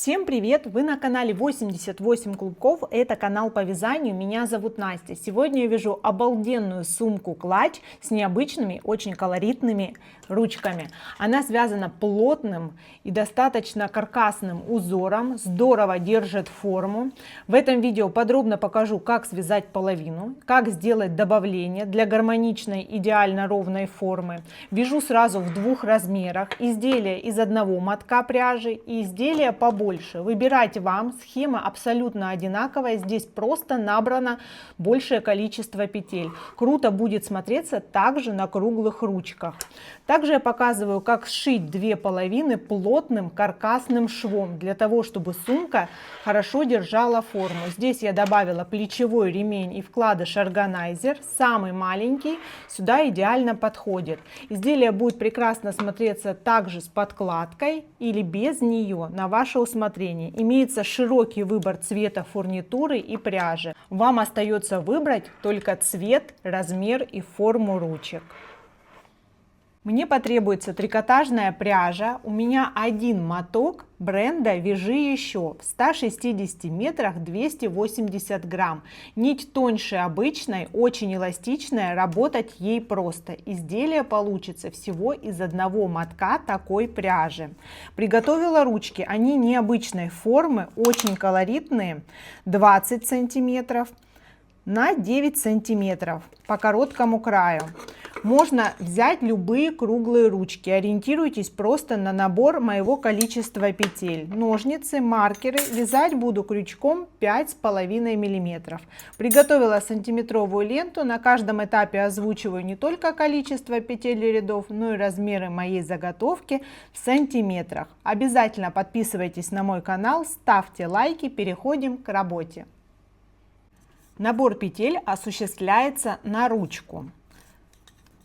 Всем привет! Вы на канале 88 клубков, это канал по вязанию, меня зовут Настя. Сегодня я вяжу обалденную сумку-клатч с необычными, очень колоритными ручками. Она связана плотным и достаточно каркасным узором, здорово держит форму. В этом видео подробно покажу, как связать половину, как сделать добавление для гармоничной, идеально ровной формы. Вяжу сразу в двух размерах: изделие из одного мотка пряжи и изделие побольше. Выбирайте вам, схема абсолютно одинаковая, здесь просто набрано большее количество петель. Круто будет смотреться также на круглых ручках. Также я показываю, как сшить две половины плотным каркасным швом, для того, чтобы сумка хорошо держала форму. Здесь я добавила плечевой ремень и вкладыш органайзер, самый маленький, сюда идеально подходит. Изделие будет прекрасно смотреться также с подкладкой или без нее, на ваше усмотрение. Имеется широкий выбор цвета фурнитуры и пряжи. Вам остается выбрать только цвет, размер и форму ручек. Мне потребуется трикотажная пряжа. У меня один моток бренда «Вяжи еще» в 160 метрах 280 грамм. Нить тоньше обычной, очень эластичная, работать ей просто. Изделие получится всего из одного мотка такой пряжи. Приготовила ручки, они необычной формы, очень колоритные, 20 сантиметров на 9 сантиметров по короткому краю. Можно взять любые круглые ручки, ориентируйтесь просто на набор моего количества петель. Ножницы, маркеры, вязать буду крючком 5,5 мм. Приготовила сантиметровую ленту, на каждом этапе озвучиваю не только количество петель и рядов, но и размеры моей заготовки в сантиметрах. Обязательно подписывайтесь на мой канал, ставьте лайки, переходим к работе. Набор петель осуществляется на ручку.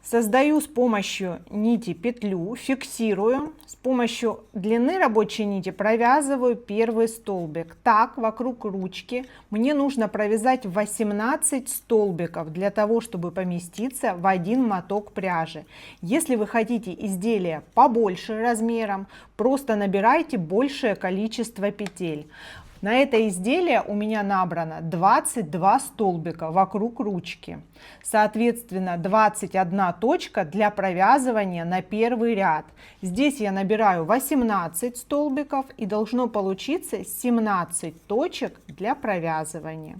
Создаю с помощью нити петлю, фиксирую, с помощью длины рабочей нити провязываю первый столбик. Так, вокруг ручки мне нужно провязать 18 столбиков для того, чтобы поместиться в один моток пряжи. Если вы хотите изделие побольше размером, просто набирайте большее количество петель. На это изделие у меня набрано 22 столбика вокруг ручки. Соответственно, 21 точка для провязывания на первый ряд. Здесь я набираю 18 столбиков и должно получиться 17 точек для провязывания.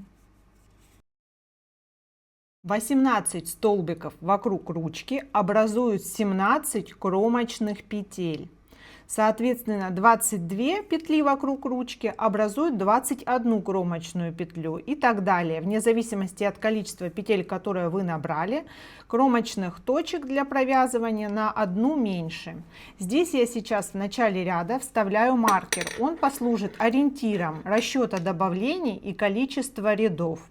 18 столбиков вокруг ручки образуют 17 кромочных петель. Соответственно, 22 петли вокруг ручки образуют 21 кромочную петлю и так далее. Вне зависимости от количества петель, которые вы набрали, кромочных точек для провязывания на одну меньше. Здесь я сейчас в начале ряда вставляю маркер. Он послужит ориентиром расчета добавлений и количества рядов.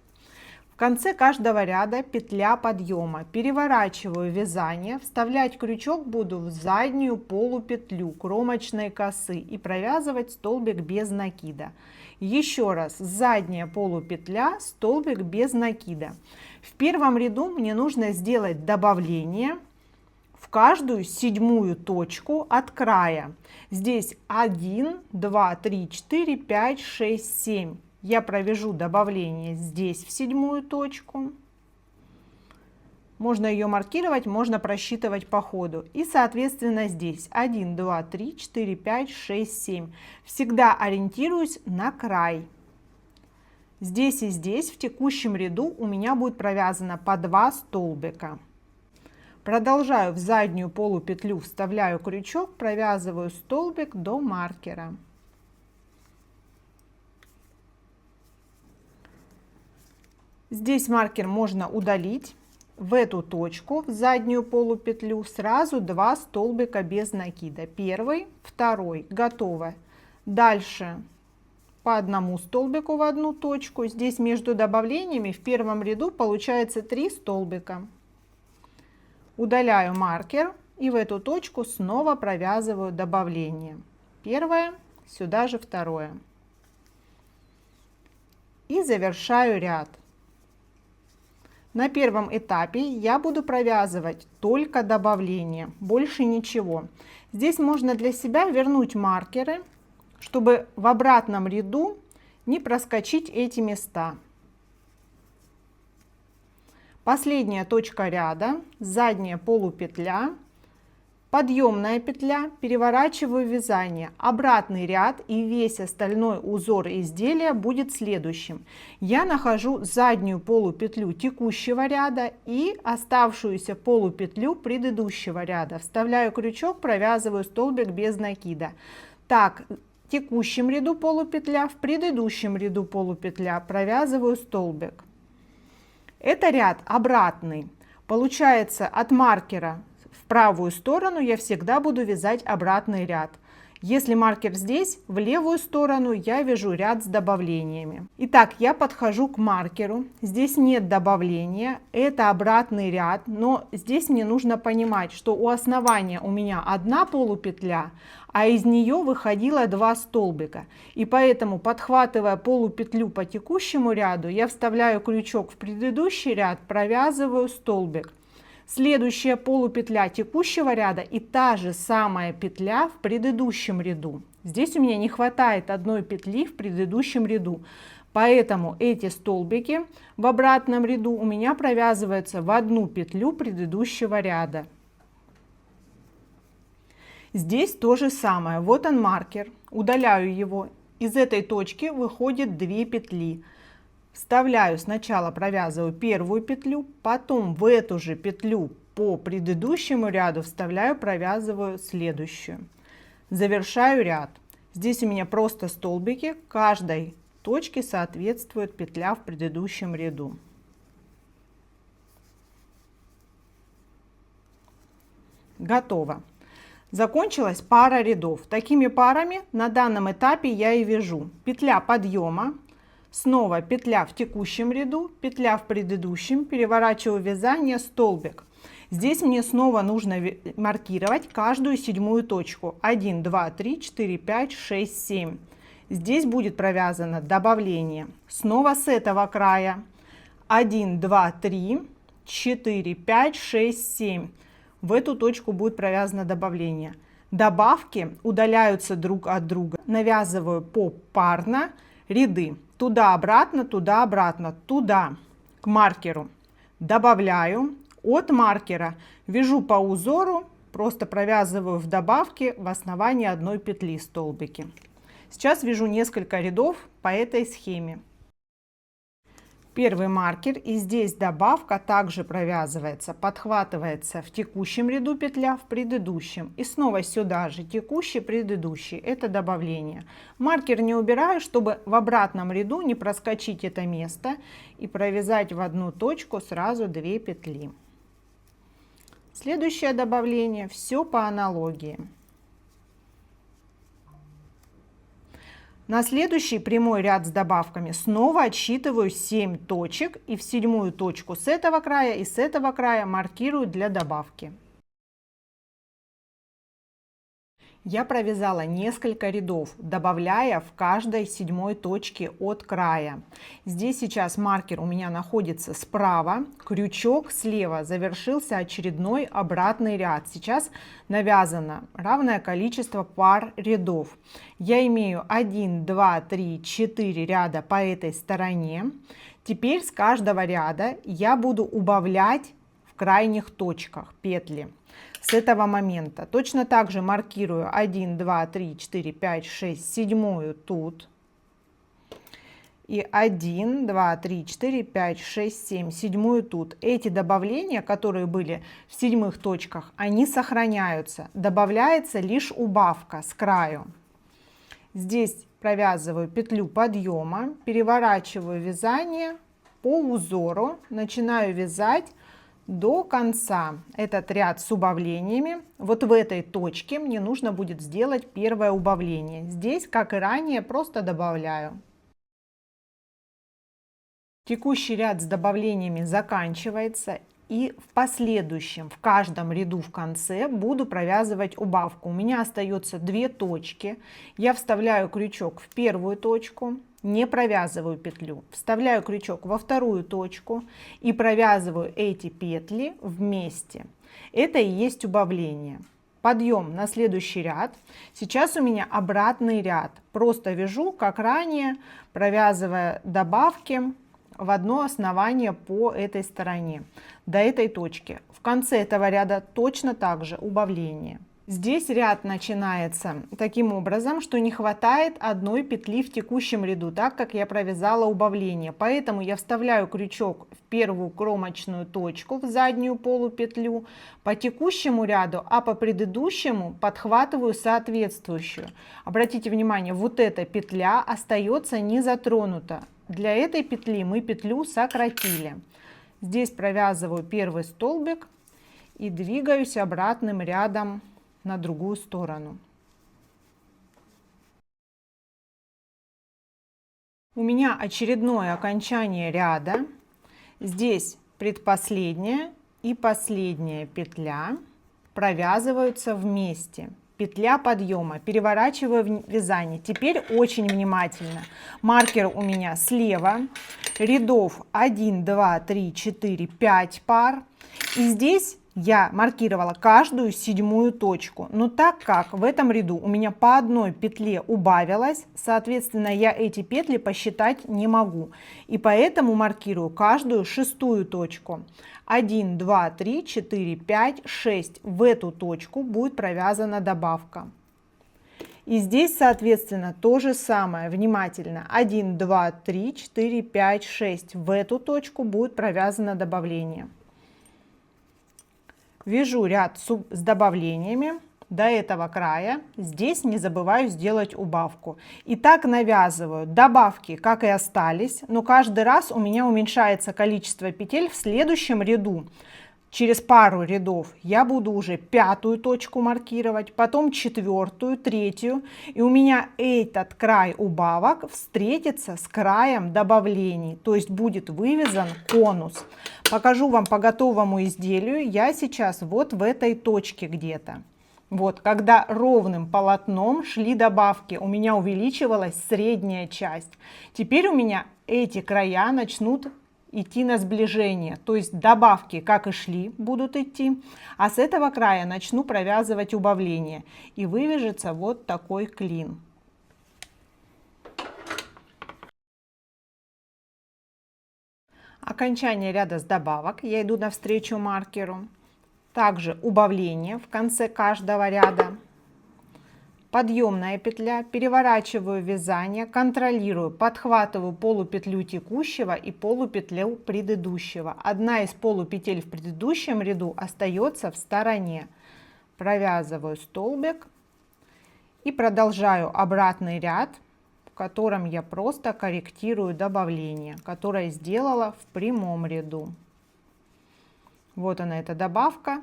В конце каждого ряда петля подъема. Переворачиваю вязание, вставлять крючок буду в заднюю полупетлю кромочной косы и провязывать столбик без накида. Еще раз, задняя полупетля, столбик без накида. В первом ряду мне нужно сделать добавление в каждую седьмую точку от края. Здесь 1, 2, 3, 4, 5, 6, 7. Я провяжу добавление здесь в седьмую точку. Можно ее маркировать, можно просчитывать по ходу. И соответственно здесь 1, 2, 3, 4, 5, 6, 7. Всегда ориентируюсь на край. Здесь и здесь в текущем ряду у меня будет провязано по 2 столбика. Продолжаю в заднюю полупетлю, вставляю крючок, провязываю столбик до маркера. Здесь маркер можно удалить. В эту точку, в заднюю полупетлю, сразу 2 столбика без накида. Первый, второй. Готово. Дальше по одному столбику в одну точку. Здесь между добавлениями в первом ряду получается 3 столбика. Удаляю маркер и в эту точку снова провязываю добавление. Первое, сюда же второе. И завершаю ряд. На первом этапе я буду провязывать только добавление, больше ничего. Здесь можно для себя вернуть маркеры, чтобы в обратном ряду не проскочить эти места. Последняя точка ряда, задняя полупетля, подъемная петля, переворачиваю вязание. Обратный ряд и весь остальной узор изделия будет следующим. Я нахожу заднюю полупетлю текущего ряда и оставшуюся полупетлю предыдущего ряда. Вставляю крючок, провязываю столбик без накида. Так, в текущем ряду полупетля, в предыдущем ряду полупетля, провязываю столбик. Это ряд обратный. Получается, от маркера в правую сторону я всегда буду вязать обратный ряд. Если маркер здесь, в левую сторону я вяжу ряд с добавлениями. Итак, я подхожу к маркеру. Здесь нет добавления, это обратный ряд, но здесь мне нужно понимать, что у основания у меня одна полупетля, а из нее выходило 2 столбика. И поэтому, подхватывая полупетлю по текущему ряду, я вставляю крючок в предыдущий ряд, провязываю столбик. Следующая полупетля текущего ряда и та же самая петля в предыдущем ряду. Здесь у меня не хватает одной петли в предыдущем ряду, поэтому эти столбики в обратном ряду у меня провязываются в одну петлю предыдущего ряда. Здесь то же самое. Вот он маркер, удаляю его. Из этой точки выходит 2 петли. Вставляю, сначала провязываю первую петлю, потом в эту же петлю по предыдущему ряду вставляю, провязываю следующую. Завершаю ряд. Здесь у меня просто столбики, каждой точке соответствует петля в предыдущем ряду. Готово. Закончилась пара рядов. Такими парами на данном этапе я и вяжу. Петля подъема. Снова петля в текущем ряду, петля в предыдущем, переворачиваю вязание, столбик. Здесь мне снова нужно маркировать каждую седьмую точку. 1, 2, 3, 4, 5, 6, 7. Здесь будет провязано добавление. Снова с этого края. 1, 2, 3, 4, 5, 6, 7. В эту точку будет провязано добавление. Добавки удаляются друг от друга. Навязываю попарно ряды. Туда-обратно, туда-обратно, туда, к маркеру. Добавляю. От маркера вяжу по узору, просто провязываю в добавке в основании одной петли столбики. Сейчас вяжу несколько рядов по этой схеме. Первый маркер, и здесь добавка также провязывается, подхватывается в текущем ряду петля, в предыдущем. И снова сюда же текущий, предыдущий. Это добавление. Маркер не убираю, чтобы в обратном ряду не проскочить это место и провязать в одну точку сразу 2 петли. Следующее добавление, все по аналогии. На следующий прямой ряд с добавками снова отсчитываю 7 точек и в седьмую точку с этого края и с этого края маркирую для добавки. Я провязала несколько рядов, добавляя в каждой седьмой точке от края. Здесь сейчас маркер у меня находится справа, крючок слева, завершился очередной обратный ряд. Сейчас навязано равное количество пар рядов. Я имею 1, 2, 3, 4 ряда по этой стороне. Теперь с каждого ряда я буду убавлять в крайних точках петли. С этого момента точно так же маркирую 1, 2, 3, 4, 5, 6, седьмую тут. И 1, 2, 3, 4, 5, 6, 7, седьмую тут. Эти добавления, которые были в седьмых точках, они сохраняются. Добавляется лишь убавка с краю. Здесь провязываю петлю подъема, переворачиваю вязание по узору, начинаю вязать до конца этот ряд с убавлениями. Вот в этой точке мне нужно будет сделать первое убавление. Здесь, как и ранее, просто добавляю. Текущий ряд с добавлениями заканчивается, и в последующем, в каждом ряду в конце буду провязывать убавку. У меня остается 2 точки. Я вставляю крючок в первую точку, не провязываю петлю, вставляю крючок во вторую точку и провязываю эти петли вместе. Это и есть убавление. подъем на следующий ряд. Сейчас у меня обратный ряд. Просто вяжу, как ранее, провязывая добавки в одно основание по этой стороне, до этой точки. В конце этого ряда точно так же убавление. Здесь ряд начинается таким образом, что не хватает одной петли в текущем ряду, так как я провязала убавление. Поэтому я вставляю крючок в первую кромочную точку, в заднюю полупетлю по текущему ряду, а по предыдущему подхватываю соответствующую. Обратите внимание, вот эта петля остается не затронута. Для этой петли мы петлю сократили. Здесь провязываю первый столбик и двигаюсь обратным рядом на другую сторону. У меня очередное окончание ряда. Здесь предпоследняя и последняя петля провязываются вместе. Петля подъема, переворачиваю в вязание. Теперь очень внимательно. Маркер у меня слева, рядов 1, 2, 3, 4, 5 пар. И здесь я маркировала каждую седьмую точку, но так как в этом ряду у меня по одной петле убавилось, соответственно, я эти петли посчитать не могу, и поэтому маркирую каждую шестую точку. 1, 2, 3, 4, 5, 6. В эту точку будет провязана добавка. И здесь, соответственно, то же самое. Внимательно. 1, 2, 3, 4, 5, 6. В эту точку будет провязано добавление. Вяжу ряд с добавлениями до этого края. Здесь не забываю сделать убавку. И так навязываю добавки, как и остались, но каждый раз у меня уменьшается количество петель в следующем ряду. Через пару рядов я буду уже пятую точку маркировать, потом четвертую, третью, и у меня этот край убавок встретится с краем добавлений, то есть будет вывязан конус. Покажу вам по готовому изделию. Я сейчас вот в этой точке где-то. Вот, когда ровным полотном шли добавки, у меня увеличивалась средняя часть. Теперь у меня эти края начнут идти на сближение, то есть добавки, как и шли, будут идти, а с этого края начну провязывать убавление, и вывяжется вот такой клин. Окончание ряда с добавок, я иду навстречу маркеру. Также убавление в конце каждого ряда. Подъемная петля, переворачиваю вязание, контролирую, подхватываю полупетлю текущего и полупетлю предыдущего. Одна из полупетель в предыдущем ряду остается в стороне. Провязываю столбик и продолжаю обратный ряд, в котором я просто корректирую добавление, которое сделала в прямом ряду. Вот она, эта добавка.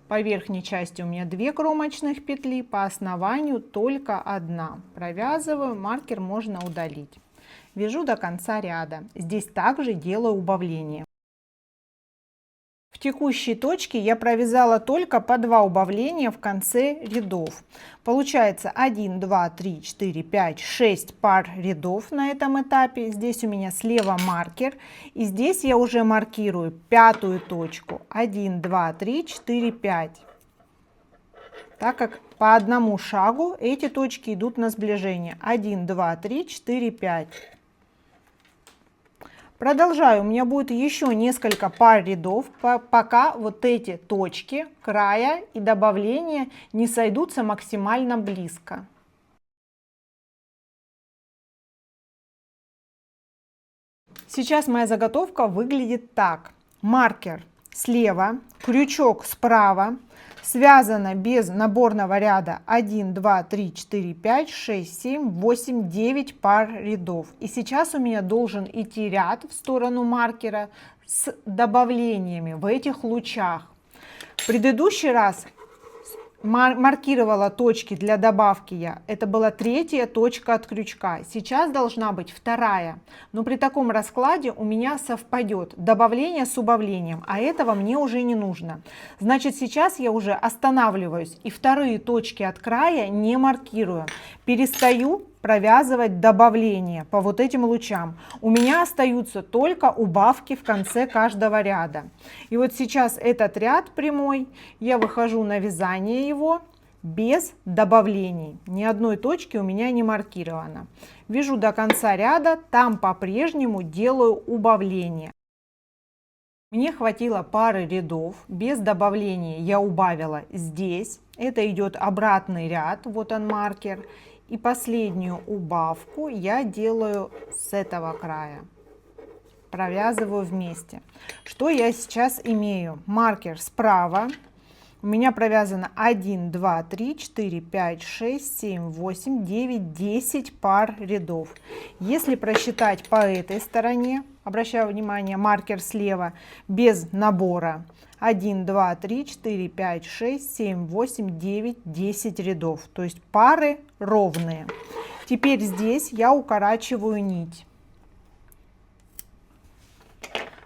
По верхней части у меня 2 кромочных петли, по основанию только одна. Провязываю, маркер можно удалить. Вяжу до конца ряда. Здесь также делаю убавление. В текущей точке я провязала только по 2 убавления в конце рядов. Получается 1, 2, 3, 4, 5, 6 пар рядов на этом этапе. Здесь у меня слева маркер. И здесь я уже маркирую пятую точку. 1, 2, 3, 4, 5. Так как по одному шагу эти точки идут на сближение. 1, 2, 3, 4, 5. Продолжаю, у меня будет еще несколько пар рядов, пока вот эти точки края и добавления не сойдутся максимально близко. Сейчас моя заготовка выглядит так. Маркер слева, крючок справа, связано без наборного ряда 1, 2, 3, 4, 5, 6, 7, 8, 9 пар рядов. И сейчас у меня должен идти ряд в сторону маркера с добавлениями в этих лучах. В предыдущий раз маркировала точки для добавки я. Это была 3-я точка от крючка. Сейчас должна быть 2-я. Но при таком раскладе у меня совпадет добавление с убавлением, а этого мне уже не нужно. Значит, сейчас я уже останавливаюсь и 2-е точки от края не маркирую. Перестаю провязывать добавления по вот этим лучам. У меня остаются только убавки в конце каждого ряда. И вот сейчас этот ряд прямой, я выхожу на вязание его без добавлений. Ни одной точки у меня не маркировано. Вяжу до конца ряда, там по-прежнему делаю убавления. Мне хватило пары рядов, без добавления я убавила здесь. Это идет обратный ряд, вот он маркер. И последнюю убавку я делаю с этого края. Провязываю вместе. Что я сейчас имею? Маркер справа. У меня провязано 1, 2, 3, 4, 5, 6, 7, 8, 9, 10 пар рядов. Если просчитать по этой стороне, обращаю внимание, маркер слева без набора. 1, 2, 3, 4, 5, 6, 7, 8, 9, 10 рядов. То есть пары ровные. Теперь здесь я укорачиваю нить.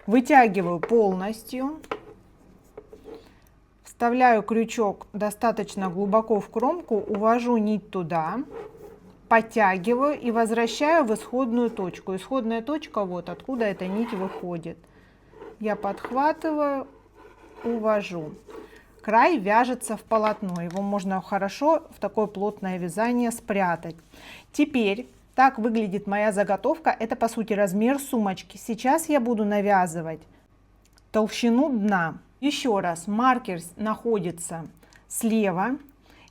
Вытягиваю полностью. Вставляю крючок достаточно глубоко в кромку, увожу нить туда, подтягиваю и возвращаю в исходную точку. Исходная точка вот откуда эта нить выходит. Я подхватываю, увожу. Край вяжется в полотно, его можно хорошо в такое плотное вязание спрятать. Теперь так выглядит моя заготовка. Это по сути размер сумочки. Сейчас я буду навязывать толщину дна. Еще раз, маркер находится слева.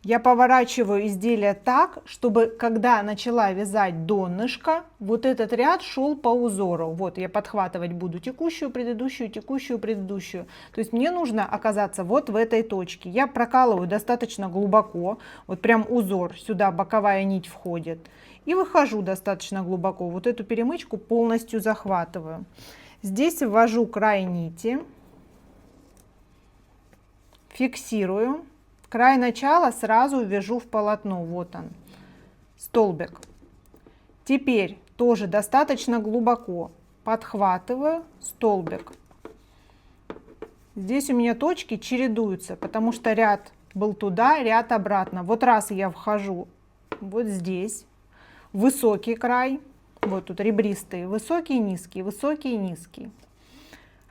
Я поворачиваю изделие так, чтобы когда начала вязать донышко, вот этот ряд шел по узору. Вот я подхватывать буду текущую, предыдущую, текущую, предыдущую. То есть мне нужно оказаться вот в этой точке. Я прокалываю достаточно глубоко, вот прям узор, сюда боковая нить входит. И выхожу достаточно глубоко, вот эту перемычку полностью захватываю. Здесь ввожу край нити. Фиксирую. Край начала сразу вяжу в полотно. Вот он, столбик. Теперь тоже достаточно глубоко подхватываю столбик. Здесь у меня точки чередуются, потому что ряд был туда, ряд обратно. Вот раз я вхожу вот здесь, высокий край, вот тут ребристый, высокий, низкий, высокий, низкий.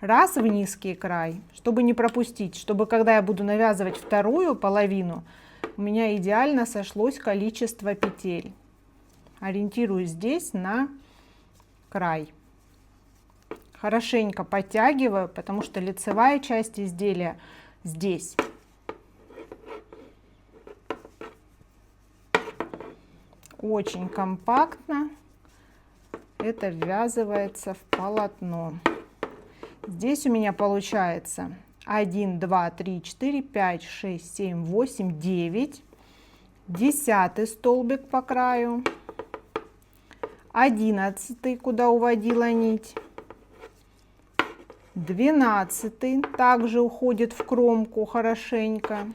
Раз в низкий край, чтобы не пропустить, чтобы когда я буду навязывать вторую половину, у меня идеально сошлось количество петель. Ориентируюсь здесь на край. Хорошенько подтягиваю, потому что лицевая часть изделия здесь. Очень компактно это ввязывается в полотно. Здесь у меня получается 1, 2, 3, 4, 5, 6, 7, 8, 9. 10 столбик по краю. 11, куда уводила нить. 12 также уходит в кромку хорошенько.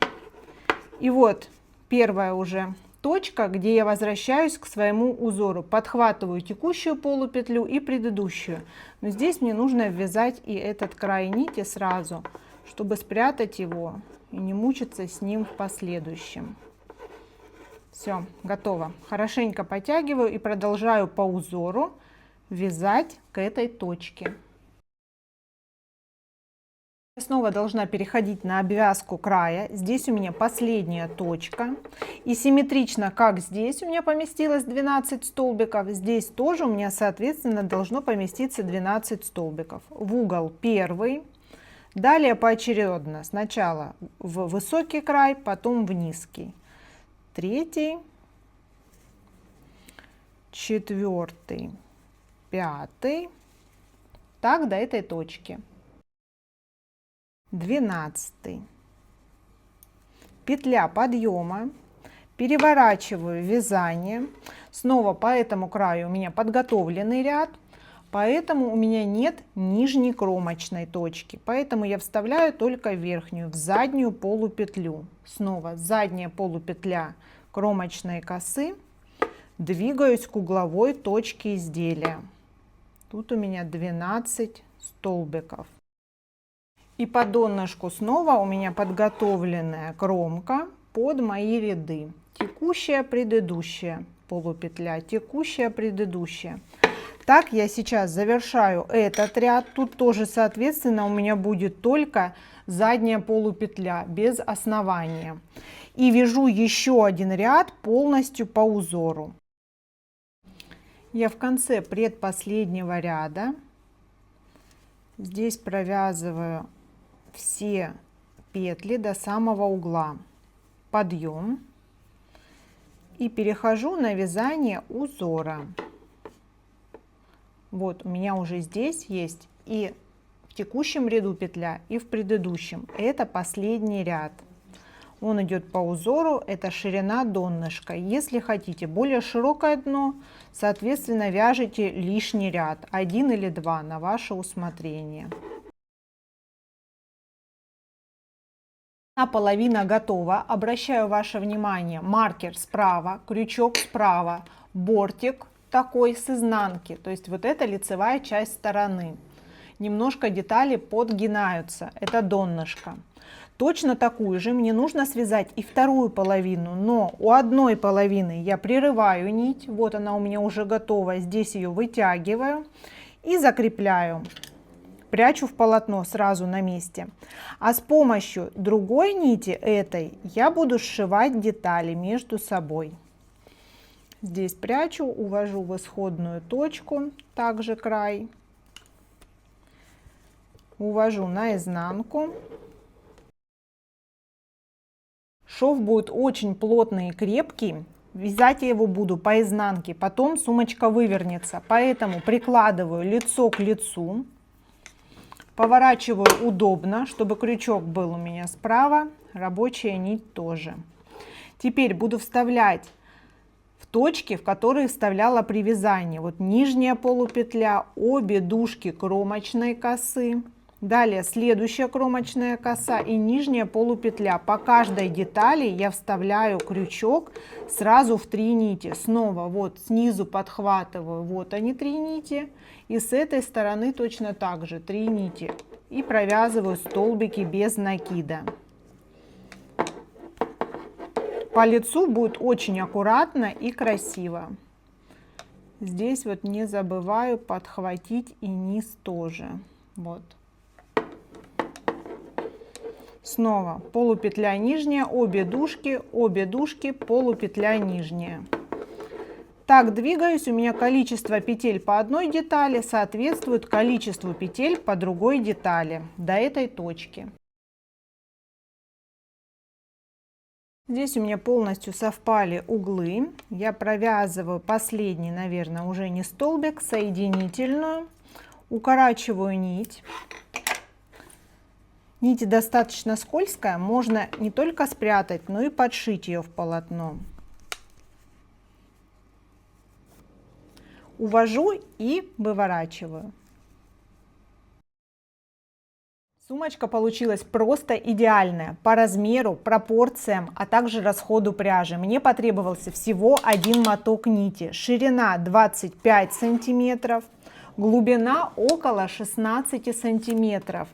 И вот первая уже точка, где я возвращаюсь к своему узору. Подхватываю текущую полупетлю и предыдущую. Но здесь мне нужно ввязать и этот край нити сразу, чтобы спрятать его и не мучиться с ним в последующем. Все, готово. Хорошенько подтягиваю и продолжаю по узору вязать к этой точке. Снова должна переходить на обвязку края. Здесь у меня последняя точка. И симметрично, как здесь у меня поместилось 12 столбиков, здесь тоже у меня, соответственно, должно поместиться 12 столбиков. В угол первый. Далее поочередно. Сначала в высокий край, потом в низкий. Третий, четвертый, пятый. Так до этой точки. 12. Петля подъема, переворачиваю вязание. Снова по этому краю у меня подготовленный ряд, поэтому у меня нет нижней кромочной точки, поэтому я вставляю только верхнюю в заднюю полупетлю. Снова задняя полупетля кромочной косы, двигаюсь к угловой точке изделия. Тут у меня 12 столбиков. И по донышку снова у меня подготовленная кромка под мои ряды. Текущая, предыдущая. полупетля, текущая, предыдущая. Так я сейчас завершаю этот ряд. Тут тоже, соответственно, у меня будет только задняя полупетля без основания. И вяжу еще один ряд полностью по узору. Я в конце предпоследнего ряда здесь провязываю все петли до самого угла, подъем, и перехожу на вязание узора. Вот у меня уже здесь есть и в текущем ряду петля, и в предыдущем. Это последний ряд. Он идет по узору, это ширина донышка. Если хотите более широкое дно, соответственно, вяжите лишний ряд, 1 или 2 на ваше усмотрение. Половина готова. Обращаю ваше внимание: маркер справа, крючок справа, бортик такой с изнанки, то есть вот это лицевая часть стороны. Немножко детали подгинаются, это донышко. Точно такую же мне нужно связать и вторую половину, но у одной половины я прерываю нить, вот она у меня уже готова, здесь ее вытягиваю и закрепляю, прячу в полотно сразу на месте. А с помощью другой нити этой я буду сшивать детали между собой. Здесь прячу, увожу в исходную точку, также край, увожу на изнанку. Шов будет очень плотный и крепкий, вязать я его буду по изнанке, потом сумочка вывернется, поэтому прикладываю лицо к лицу, поворачиваю удобно, чтобы крючок был у меня справа, рабочая нить тоже. Теперь буду вставлять в точки, в которые вставляла при вязании. Вот нижняя полупетля, обе дужки кромочной косы. Далее следующая кромочная коса и нижняя полупетля. По каждой детали я вставляю крючок сразу в 3 нити. Снова вот снизу подхватываю, вот они 3 нити. И с этой стороны точно так же 3 нити. И провязываю столбики без накида. По лицу будет очень аккуратно и красиво. Здесь вот не забываю подхватить и низ тоже. Вот. Снова полупетля нижняя, обе дужки, полупетля нижняя. Так двигаюсь, у меня количество петель по одной детали соответствует количеству петель по другой детали до этой точки. Здесь у меня полностью совпали углы. Я провязываю последний, наверное, уже не столбик, соединительную, укорачиваю нить. Нить достаточно скользкая, можно не только спрятать, но и подшить ее в полотно. Увожу и выворачиваю. Сумочка получилась просто идеальная по размеру, пропорциям, а также расходу пряжи. Мне потребовался всего один моток нити. Ширина 25 сантиметров, глубина около 16 сантиметров.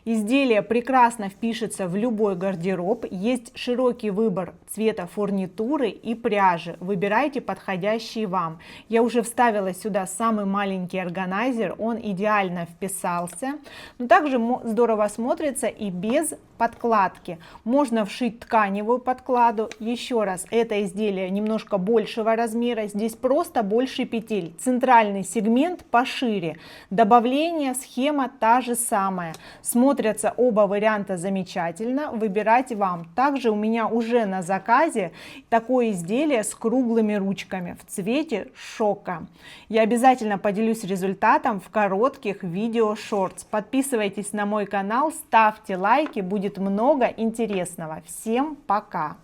Изделие прекрасно впишется в любой гардероб, есть широкий выбор цвета фурнитуры и пряжи, выбирайте подходящий вам. Я уже вставила сюда самый маленький органайзер, он идеально вписался, но также здорово смотрится и без подкладки. Можно вшить тканевую подкладу. Еще раз, это изделие немножко большего размера, здесь просто больше петель, центральный сегмент пошире, добавление, схема та же самая. Смотрятся оба варианта замечательно, выбирать вам. Также у меня уже на заказе такое изделие с круглыми ручками в цвете шока. Я обязательно поделюсь результатом в коротких видео шортс. Подписывайтесь на мой канал, ставьте лайки, будет много интересного. Всем пока!